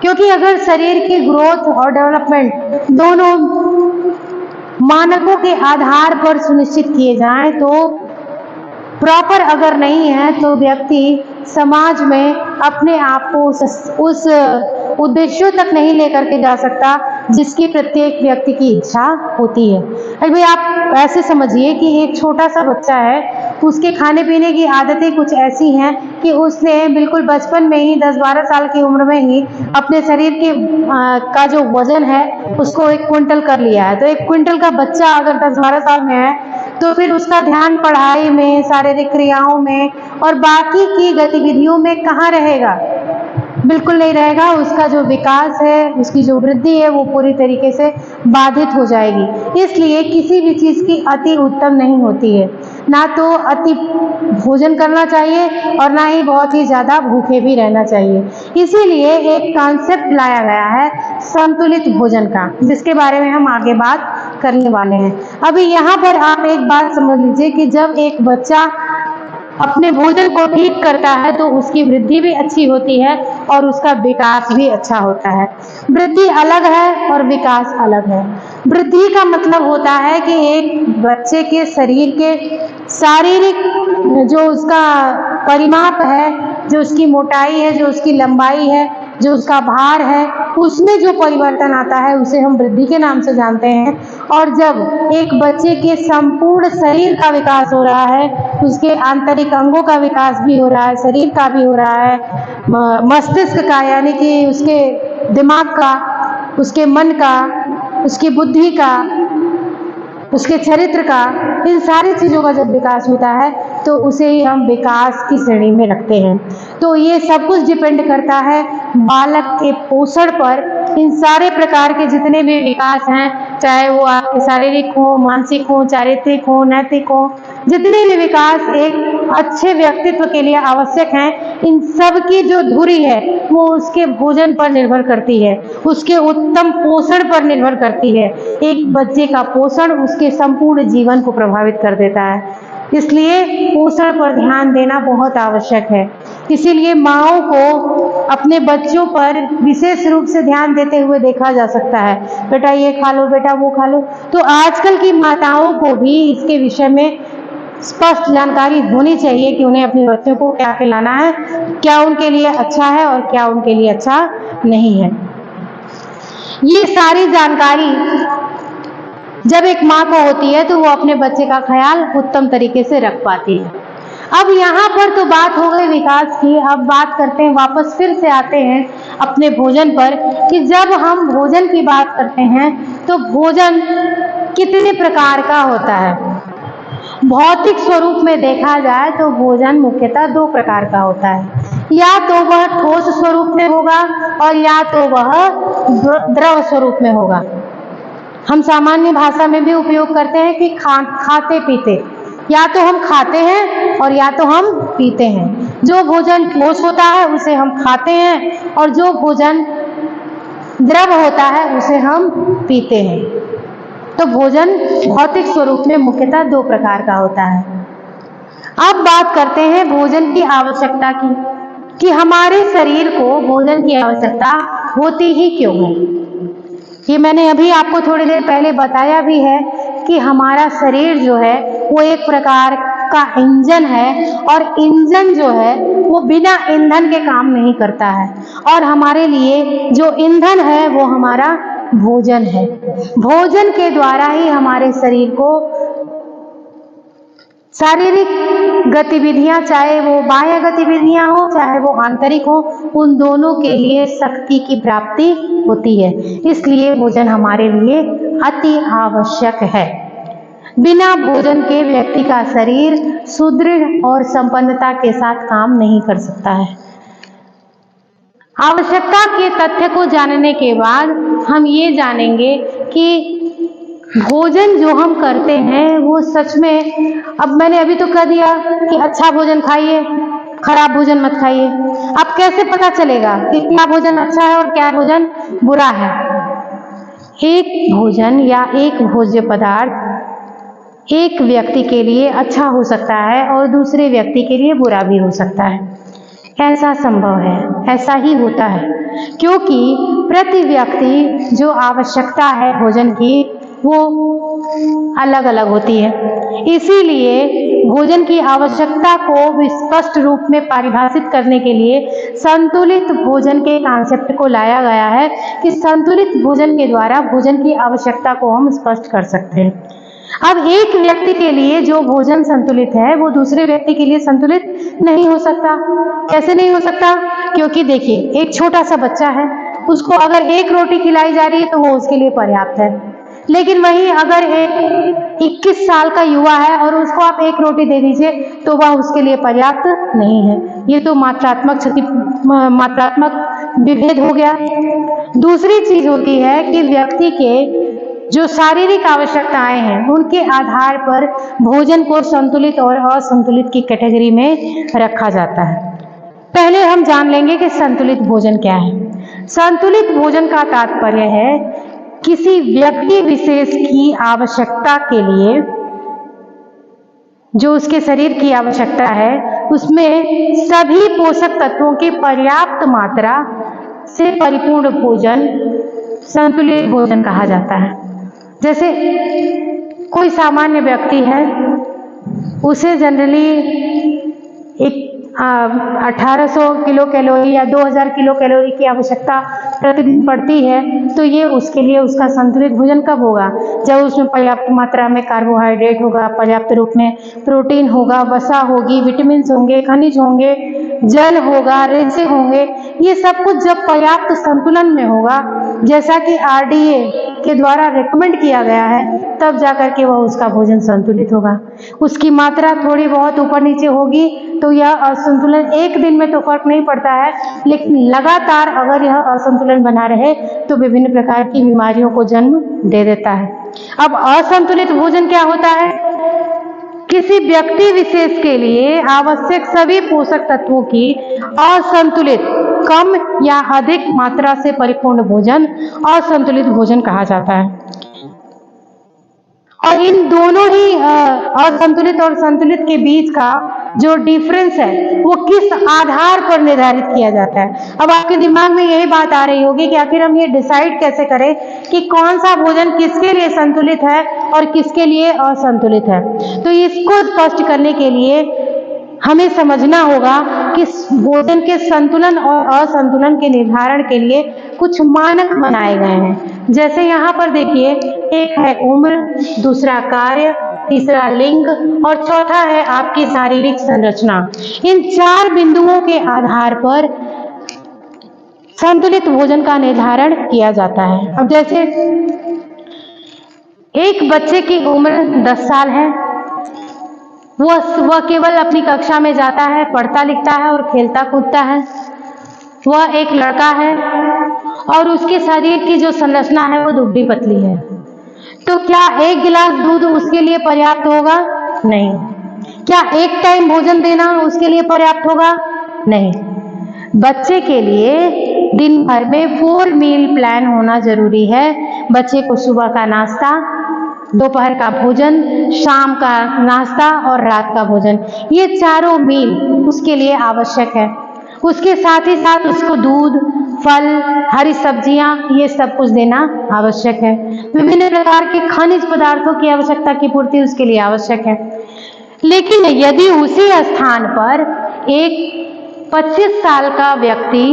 क्योंकि अगर शरीर की ग्रोथ और डेवलपमेंट दोनों मानकों के आधार पर सुनिश्चित किए जाएं तो प्रॉपर अगर नहीं है तो व्यक्ति समाज में अपने आप को उस उद्देश्यों तक नहीं लेकर के जा सकता जिसकी प्रत्येक व्यक्ति की इच्छा होती है। अरे भाई आप ऐसे समझिए कि एक छोटा सा बच्चा है, उसके खाने पीने की आदतें कुछ ऐसी हैं कि उसने बिल्कुल बचपन में ही 10-12 साल की उम्र में ही अपने शरीर के का जो वजन है उसको 1 क्विंटल कर लिया है। तो 1 क्विंटल का बच्चा अगर 10-12 साल में है तो फिर उसका ध्यान पढ़ाई में, शारीरिक क्रियाओं में और बाकी की गतिविधियों में कहाँ रहेगा? बिल्कुल नहीं रहेगा। उसका जो विकास है, उसकी जो वृद्धि है वो पूरी तरीके से बाधित हो जाएगी। इसलिए किसी भी चीज़ की अति उत्तम नहीं होती है, ना तो अति भोजन करना चाहिए और ना ही बहुत ही ज़्यादा भूखे भी रहना चाहिए। इसीलिए एक कॉन्सेप्ट लाया गया है संतुलित भोजन का, जिसके बारे में हम आगे बात करने वाले हैं। अभी यहाँ पर आप एक बात समझ लीजिए कि जब एक बच्चा अपने भोजन को ठीक करता है तो उसकी वृद्धि भी अच्छी होती है और उसका विकास भी अच्छा होता है। वृद्धि अलग है और विकास अलग है। वृद्धि का मतलब होता है कि एक बच्चे के शरीर के शारीरिक जो उसका परिमाप है, जो उसकी मोटाई है, जो उसकी लंबाई है, जो उसका भार है, उसमें जो परिवर्तन आता है उसे हम वृद्धि के नाम से जानते हैं। और जब एक बच्चे के संपूर्ण शरीर का विकास हो रहा है, उसके आंतरिक अंगों का विकास भी हो रहा है, शरीर का भी हो रहा है, मस्तिष्क का यानी कि उसके दिमाग का, उसके मन का, उसकी बुद्धि का, उसके चरित्र का, इन सारी चीज़ों का जब विकास होता है तो उसे ही हम विकास की श्रेणी में रखते हैं। तो ये सब कुछ डिपेंड करता है बालक के पोषण पर। इन सारे प्रकार के जितने भी विकास हैं, चाहे वो आपके शारीरिक हो, मानसिक हो, चारित्रिक हो, नैतिक हो, जितने भी विकास एक अच्छे व्यक्तित्व के लिए आवश्यक हैं, इन सब की जो धुरी है वो उसके भोजन पर निर्भर करती है, उसके उत्तम पोषण पर निर्भर करती है। एक बच्चे का पोषण उसके संपूर्ण जीवन को प्रभावित कर देता है। इसलिए पोषण पर ध्यान देना बहुत आवश्यक है। इसीलिए माँओं को अपने बच्चों पर विशेष रूप से ध्यान देते हुए देखा जा सकता है, बेटा ये खा लो, बेटा वो खा लो। तो आजकल की माताओं को भी इसके विषय में स्पष्ट जानकारी होनी चाहिए कि उन्हें अपने बच्चों को क्या खिलाना है, क्या उनके लिए अच्छा है और क्या उनके लिए अच्छा नहीं है। ये सारी जानकारी जब एक माँ को होती है तो वो अपने बच्चे का ख्याल उत्तम तरीके से रख पाती है। अब यहाँ पर तो बात हो गई विकास की। अब बात करते हैं, वापस फिर से आते हैं अपने भोजन पर कि जब हम भोजन की बात करते हैं तो भोजन कितने प्रकार का होता है। भौतिक स्वरूप में देखा जाए तो भोजन मुख्यतः 2 प्रकार का होता है, या तो वह ठोस स्वरूप में होगा और या तो वह द्रव स्वरूप में होगा। हम सामान्य भाषा में भी उपयोग करते हैं कि खाते पीते, या तो हम खाते हैं और या तो हम पीते हैं। जो भोजन ठोस होता है उसे हम खाते हैं और जो भोजन द्रव होता है उसे हम पीते हैं। तो भोजन भौतिक स्वरूप में मुख्यतः 2 प्रकार का होता है। अब बात करते हैं भोजन की आवश्यकता की, कि हमारे शरीर को भोजन की आवश्यकता होती ही क्यों है। ये मैंने अभी आपको थोड़ी देर पहले बताया भी है कि हमारा शरीर जो है वो एक प्रकार का इंजन है और इंजन जो है वो बिना ईंधन के काम नहीं करता है, और हमारे लिए जो ईंधन है वो हमारा भोजन है। भोजन के द्वारा ही हमारे शरीर को शारीरिक गतिविधियां, चाहे वो बाह्य गतिविधियां हो चाहे वो आंतरिक हो, उन दोनों के लिए शक्ति की प्राप्ति होती है। इसलिए भोजन हमारे लिए अति आवश्यक है। बिना भोजन के व्यक्ति का शरीर सुदृढ़ और संपन्नता के साथ काम नहीं कर सकता है। आवश्यकता के तथ्य को जानने के बाद हम ये जानेंगे कि भोजन जो हम करते हैं वो सच में, अब मैंने अभी तो कह दिया कि अच्छा भोजन खाइए, खराब भोजन मत खाइए। अब कैसे पता चलेगा कि क्या भोजन अच्छा है और क्या भोजन बुरा है? एक भोजन या एक भोज्य पदार्थ एक व्यक्ति के लिए अच्छा हो सकता है और दूसरे व्यक्ति के लिए बुरा भी हो सकता है। ऐसा संभव है, ऐसा ही होता है, क्योंकि प्रति व्यक्ति जो आवश्यकता है भोजन की वो अलग अलग होती है। इसीलिए भोजन की आवश्यकता को स्पष्ट रूप में परिभाषित करने के लिए संतुलित भोजन के कॉन्सेप्ट को लाया गया है कि संतुलित भोजन के द्वारा भोजन की आवश्यकता को हम स्पष्ट कर सकते हैं। अब एक व्यक्ति के लिए जो भोजन संतुलित है वो दूसरे व्यक्ति के लिए संतुलित नहीं हो सकता। कैसे नहीं हो सकता? क्योंकि देखिए, एक छोटा सा बच्चा है, उसको अगर एक रोटी खिलाई जा रही है तो वो उसके लिए पर्याप्त है। लेकिन वहीं अगर एक 21 साल का युवा है और उसको आप एक रोटी दे दीजिए तो वह उसके लिए पर्याप्त नहीं है। ये तो मात्रात्मक विभेद हो गया। दूसरी चीज होती है कि व्यक्ति के जो शारीरिक आवश्यकताएं हैं उनके आधार पर भोजन को संतुलित और असंतुलित की कैटेगरी में रखा जाता है। पहले हम जान लेंगे कि संतुलित भोजन क्या है। संतुलित भोजन का तात्पर्य है किसी व्यक्ति विशेष की आवश्यकता के लिए, जो उसके शरीर की आवश्यकता है, उसमें सभी पोषक तत्वों की पर्याप्त मात्रा से परिपूर्ण भोजन संतुलित भोजन कहा जाता है। जैसे कोई सामान्य व्यक्ति है, उसे जनरली एक 1800 किलो कैलोरी या 2000 किलो कैलोरी की आवश्यकता प्रतिदिन पड़ती है, तो ये उसके लिए उसका संतुलित भोजन कब होगा? जब उसमें पर्याप्त मात्रा में कार्बोहाइड्रेट होगा, पर्याप्त रूप में प्रोटीन होगा, वसा होगी, विटामिन होंगे, खनिज होंगे, जल होगा, रेसे होंगे। ये सब कुछ जब पर्याप्त संतुलन में होगा, जैसा कि RDA के द्वारा रिकमेंड किया गया है, तब जाकर के वह उसका भोजन संतुलित होगा। उसकी मात्रा थोड़ी बहुत ऊपर नीचे होगी तो यह असंतुलन एक दिन में तो फर्क नहीं पड़ता है, लेकिन लगातार अगर यह असंतुलन बना रहे तो विभिन्न प्रकार की बीमारियों को जन्म दे देता है। अब असंतुलित भोजन क्या होता है? किसी व्यक्ति विशेष के लिए आवश्यक सभी पोषक तत्वों की असंतुलित, कम या अधिक मात्रा से परिपूर्ण भोजन असंतुलित भोजन कहा जाता है। और इन दोनों ही असंतुलित और संतुलित के बीच का जो डिफरेंस है वो किस आधार पर निर्धारित किया जाता है? अब आपके दिमाग में यही बात आ रही होगी कि आखिर हम ये डिसाइड कैसे करें कि कौन सा भोजन किसके लिए संतुलित है और किसके लिए असंतुलित है। तो इसको स्पष्ट करने के लिए हमें समझना होगा कि भोजन के संतुलन और असंतुलन के निर्धारण के लिए कुछ मानक बनाए गए हैं। जैसे यहाँ पर देखिए, एक है उम्र, दूसरा कार्य, तीसरा लिंग और चौथा है आपकी शारीरिक संरचना। इन 4 बिंदुओं के आधार पर संतुलित भोजन का निर्धारण किया जाता है। अब जैसे एक बच्चे की उम्र 10 साल है, वह केवल अपनी कक्षा में जाता है, पढ़ता लिखता है और खेलता कूदता है। वह एक लड़का है और उसके शरीर की जो संरचना है वो दुबली पतली है। तो क्या 1 गिलास दूध उसके लिए पर्याप्त होगा? नहीं। क्या एक टाइम भोजन देना उसके लिए पर्याप्त होगा? नहीं। बच्चे के लिए दिन भर में 4 मील प्लान होना जरूरी है। बच्चे को सुबह का नाश्ता, दोपहर का भोजन, शाम का नाश्ता और रात का भोजन, ये 4 मील उसके लिए आवश्यक है। उसके साथ ही साथ उसको दूध, फल, हरी सब्जियां, ये सब कुछ देना आवश्यक है। विभिन्न प्रकार के खनिज पदार्थों की आवश्यकता की पूर्ति उसके लिए आवश्यक है। लेकिन यदि उसी स्थान पर एक 25 साल का व्यक्ति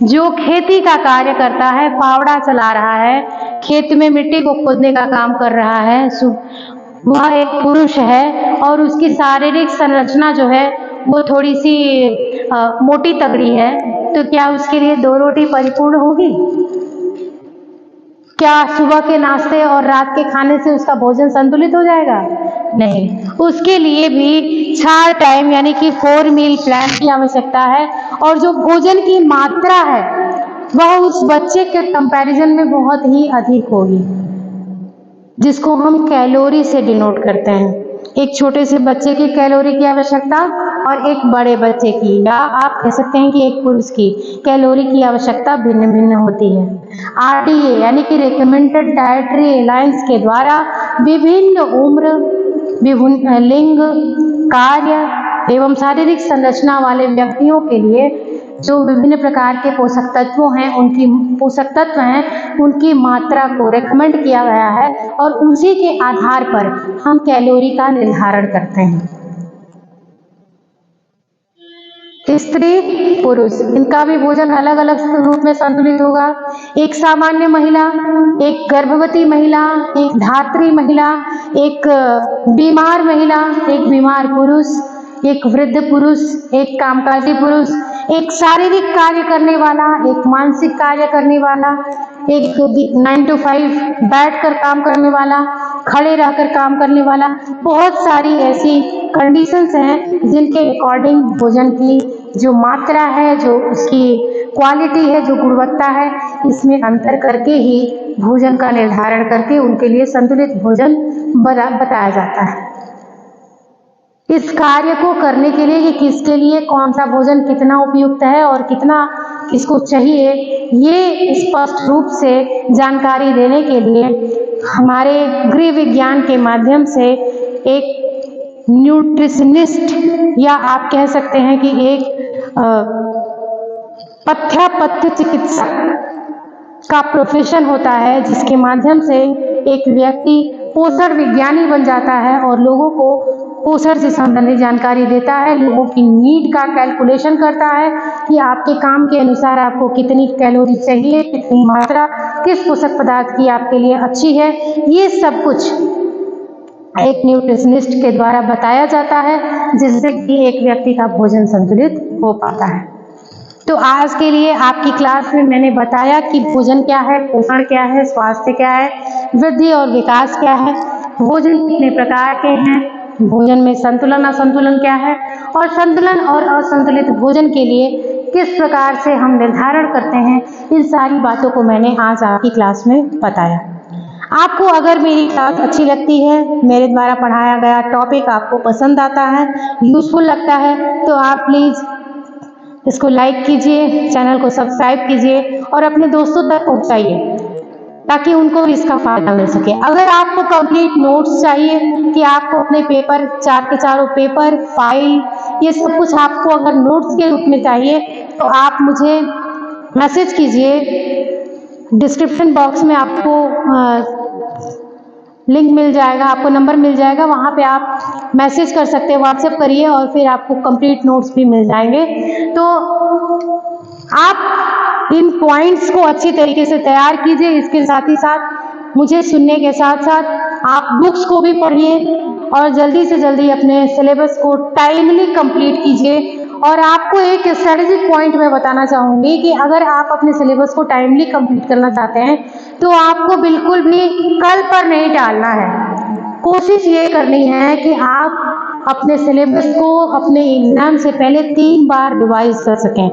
जो खेती का कार्य करता है, फावड़ा चला रहा है, खेत में मिट्टी को खोदने का काम कर रहा है, वह एक पुरुष है और उसकी शारीरिक संरचना जो है वो थोड़ी सी मोटी तगड़ी है, तो क्या उसके लिए 2 रोटी परिपूर्ण होगी? क्या सुबह के नाश्ते और रात के खाने से उसका भोजन संतुलित हो जाएगा? नहीं, उसके लिए भी 4 टाइम यानी कि 4 मील प्लान की आवश्यकता है। और जो भोजन की मात्रा है वह उस बच्चे के कंपैरिजन में बहुत ही अधिक होगी, जिसको हम कैलोरी से डिनोट करते हैं। एक छोटे से बच्चे की कैलोरी की आवश्यकता और एक बड़े बच्चे की, या आप कह सकते हैं कि एक पुरुष की कैलोरी की आवश्यकता भिन्न भिन्न होती है। RDA यानी कि रिकमेंडेड डाइटरी अलायंस के द्वारा विभिन्न उम्र, विभिन्न लिंग, कार्य एवं शारीरिक संरचना वाले व्यक्तियों के लिए जो विभिन्न प्रकार के पोषक तत्व हैं उनकी मात्रा को रेकमेंड किया गया है और उसी के आधार पर हम कैलोरी का निर्धारण करते हैं। स्त्री पुरुष इनका भी भोजन अलग अलग रूप में संतुलित होगा। एक सामान्य महिला, एक गर्भवती महिला, एक धात्री महिला, एक बीमार महिला, एक बीमार पुरुष, एक वृद्ध पुरुष, एक कामकाजी पुरुष, एक शारीरिक कार्य करने वाला, एक मानसिक कार्य करने वाला, एक 9 to 5 बैठकर काम करने वाला, खड़े रहकर काम करने वाला। बहुत सारी ऐसी कंडीशंस हैं जिनके अकॉर्डिंग भोजन की जो मात्रा है, जो उसकी क्वालिटी है, जो गुणवत्ता है, इसमें अंतर करके ही भोजन का निर्धारण करके उनके लिए संतुलित भोजन बताया जाता है। इस कार्य को करने के लिए कि किसके लिए कौन सा भोजन कितना उपयुक्त है और कितना किसको चाहिए, ये स्पष्ट रूप से जानकारी देने के लिए हमारे गृह विज्ञान के माध्यम से एक न्यूट्रिशनिस्ट, या आप कह सकते हैं कि एक पथ्य चिकित्सक का प्रोफेशन होता है, जिसके माध्यम से एक व्यक्ति पोषण विज्ञानी बन जाता है और लोगों को पोषण से संबंधित जानकारी देता है, लोगों की नीड का कैलकुलेशन करता है कि आपके काम के अनुसार आपको कितनी कैलोरी चाहिए, कितनी मात्रा किस पोषक पदार्थ की आपके लिए अच्छी है। ये सब कुछ एक न्यूट्रिशनिस्ट के द्वारा बताया जाता है, जिससे कि एक व्यक्ति का भोजन संतुलित हो पाता है। तो आज के लिए आपकी क्लास में मैंने बताया कि भोजन क्या है, पोषण क्या है, स्वास्थ्य क्या है, वृद्धि और विकास क्या है, भोजन कितने प्रकार के हैं, भोजन में संतुलन असंतुलन क्या है, और संतुलन और असंतुलित भोजन के लिए किस प्रकार से हम निर्धारण करते हैं। इन सारी बातों को मैंने आज आपकी क्लास में बताया। आपको अगर मेरी क्लास अच्छी लगती है, मेरे द्वारा पढ़ाया गया टॉपिक आपको पसंद आता है, यूजफुल लगता है, तो आप प्लीज़ इसको लाइक कीजिए, चैनल को सब्सक्राइब कीजिए और अपने दोस्तों तक पहुंचाइए ताकि उनको भी इसका फायदा मिल सके। अगर आपको कंप्लीट नोट्स चाहिए कि आपको अपने पेपर, 4 के चारों पेपर, फाइल, ये सब कुछ आपको अगर नोट्स के रूप में चाहिए तो आप मुझे मैसेज कीजिए। डिस्क्रिप्शन बॉक्स में आपको लिंक मिल जाएगा, आपको नंबर मिल जाएगा, वहाँ पे आप मैसेज कर सकते हैं, व्हाट्सएप करिए और फिर आपको कंप्लीट नोट्स भी मिल जाएंगे। तो आप इन पॉइंट्स को अच्छी तरीके से तैयार कीजिए। इसके साथ ही साथ मुझे सुनने के साथ साथ आप बुक्स को भी पढ़िए और जल्दी से जल्दी अपने सिलेबस को टाइमली कंप्लीट कीजिए। और आपको एक स्ट्रेटेजिक पॉइंट मैं बताना चाहूँगी कि अगर आप अपने सिलेबस को टाइमली कंप्लीट करना चाहते हैं तो आपको बिल्कुल भी कल पर नहीं टालना है। कोशिश ये करनी है कि आप अपने सिलेबस को अपने एग्जाम से पहले 3 बार रिवाइज कर सकें।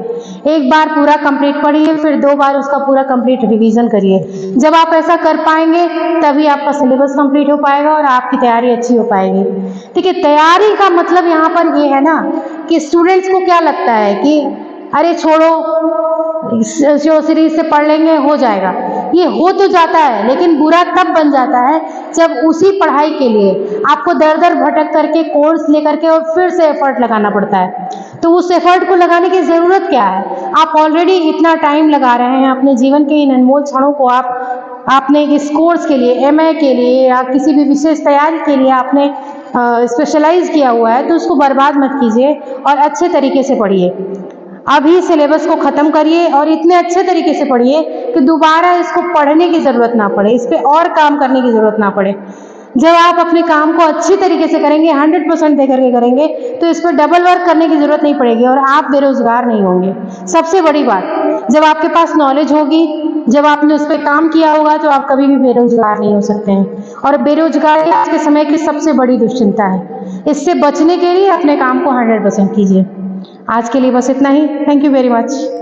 एक बार पूरा कंप्लीट पढ़िए, फिर 2 बार उसका पूरा कंप्लीट रिवीजन करिए। जब आप ऐसा कर पाएंगे तभी आपका सिलेबस कंप्लीट हो पाएगा और आपकी तैयारी अच्छी हो पाएगी। ठीक है, तैयारी का मतलब यहाँ पर ये है ना कि स्टूडेंट्स को क्या लगता है कि अरे छोड़ो, सीरीज से पढ़ लेंगे, हो जाएगा। ये हो तो जाता है, लेकिन बुरा तब बन जाता है जब उसी पढ़ाई के लिए आपको दर दर भटक करके कोर्स लेकर के और फिर से एफर्ट लगाना पड़ता है। तो उस एफर्ट को लगाने की ज़रूरत क्या है? आप ऑलरेडी इतना टाइम लगा रहे हैं अपने जीवन के इन अनमोल क्षणों को आपने इस कोर्स के लिए, MA के लिए या किसी भी विशेष तैयारी के लिए आपने स्पेशलाइज किया हुआ है, तो उसको बर्बाद मत कीजिए और अच्छे तरीके से पढ़िए। अभी सिलेबस को ख़त्म करिए और इतने अच्छे तरीके से पढ़िए कि दोबारा इसको पढ़ने की ज़रूरत ना पड़े, इस पर और काम करने की ज़रूरत ना पड़े। जब आप अपने काम को अच्छी तरीके से करेंगे, 100% दे करके करेंगे, तो इस पर डबल वर्क करने की ज़रूरत नहीं पड़ेगी और आप बेरोज़गार नहीं होंगे। सबसे बड़ी बात, जब आपके पास नॉलेज होगी, जब आपने उस पर काम किया होगा, तो आप कभी भी बेरोज़गार नहीं हो सकते हैं। और बेरोज़गारी आज के समय की सबसे बड़ी दुश्चिंता है। इससे बचने के लिए अपने काम को 100% कीजिए। आज के लिए बस इतना ही। Thank you very much.